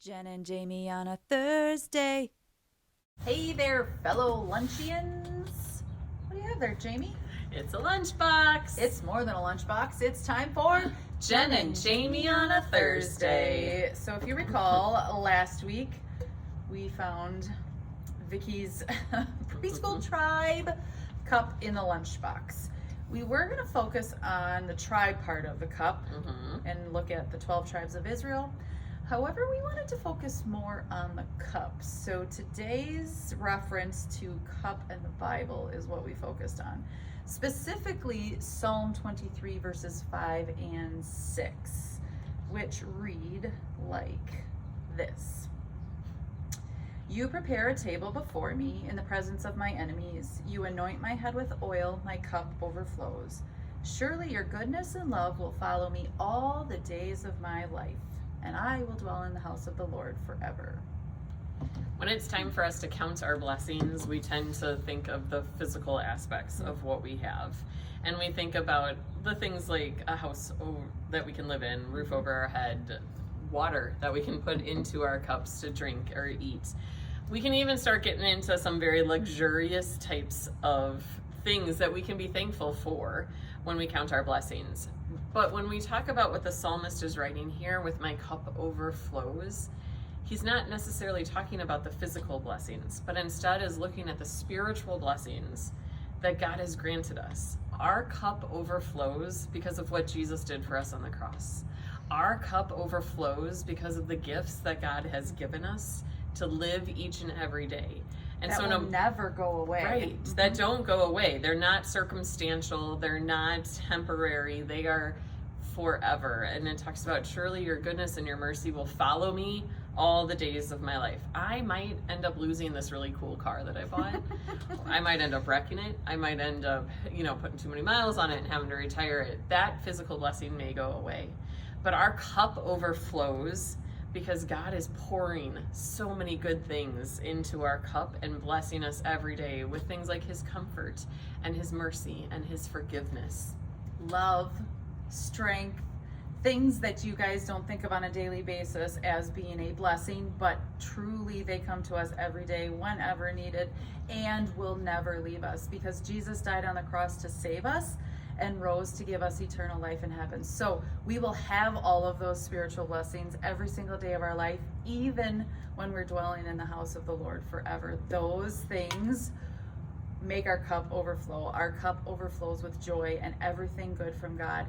Jen and Jamie on a Thursday. Hey there, fellow luncheons. What do you have there, Jamie? It's a lunchbox. It's more than a lunchbox. It's time for Jen and Jamie on a Thursday. So if you recall, last week we found Vicky's preschool tribe cup in the lunchbox. We were going to focus on the tribe part of the cup and look at the 12 tribes of Israel. However, we wanted to focus more on the cup. So today's reference to cup and the Bible is what we focused on. Specifically, Psalm 23 verses 5 and 6, which read like this. You prepare a table before me in the presence of my enemies. You anoint my head with oil, my cup overflows. Surely your goodness and love will follow me all the days of my life, and I will dwell in the house of the Lord forever. When it's time for us to count our blessings, we tend to think of the physical aspects of what we have. And we think about the things like a house that we can live in, roof over our head, water that we can put into our cups to drink or eat. We can even start getting into some very luxurious types of things that we can be thankful for when we count our blessings. But when we talk about what the psalmist is writing here with my cup overflows, he's not necessarily talking about the physical blessings, but instead is looking at the spiritual blessings that God has granted us. Our cup overflows because of what Jesus did for us on the cross. Our cup overflows because of the gifts that God has given us to live each and every day. And that so will never go away. Right, that don't go away. They're not circumstantial, they're not temporary, they are forever. And it talks about, surely your goodness and your mercy will follow me all the days of my life. I might end up losing this really cool car that I bought. I might end up wrecking it. I might end up, putting too many miles on it and having to retire it. That physical blessing may go away. But our cup overflows because God is pouring so many good things into our cup and blessing us every day with things like his comfort and his mercy and his forgiveness. Love, strength, things that you guys don't think of on a daily basis as being a blessing, but truly they come to us every day whenever needed and will never leave us, because Jesus died on the cross to save us and rose to give us eternal life in heaven. So we will have all of those spiritual blessings every single day of our life, even when we're dwelling in the house of the Lord forever. Those things make our cup overflow. Our cup overflows with joy and everything good from God.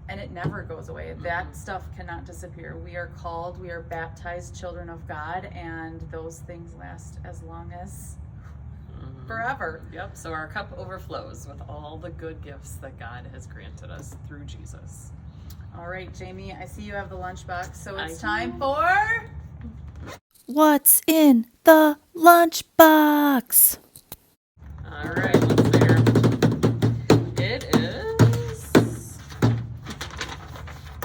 And it never goes away. That stuff cannot disappear. We are called, we are baptized children of God, and those things last as long as forever. Yep, so our cup overflows with all the good gifts that God has granted us through Jesus. All right, Jamie, I see you have the lunchbox, so it's time for... What's in the lunchbox? All right, let's see here. It is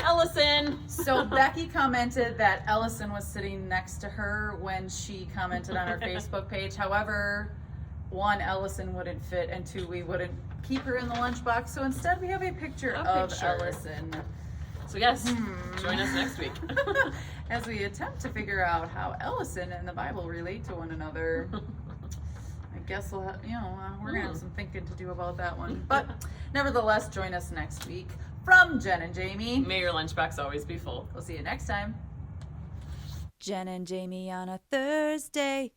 Ellison. So Becky commented that Ellison was sitting next to her when she commented on her Facebook page. However, one, Ellison wouldn't fit, and two, we wouldn't keep her in the lunchbox. So instead, we have a picture of Ellison. So yes, join us next week as we attempt to figure out how Ellison and the Bible relate to one another. I guess we'll have, we're gonna have some thinking to do about that one. But nevertheless, join us next week. From Jen and Jamie. May your lunchbox always be full. We'll see you next time. Jen and Jamie on a Thursday.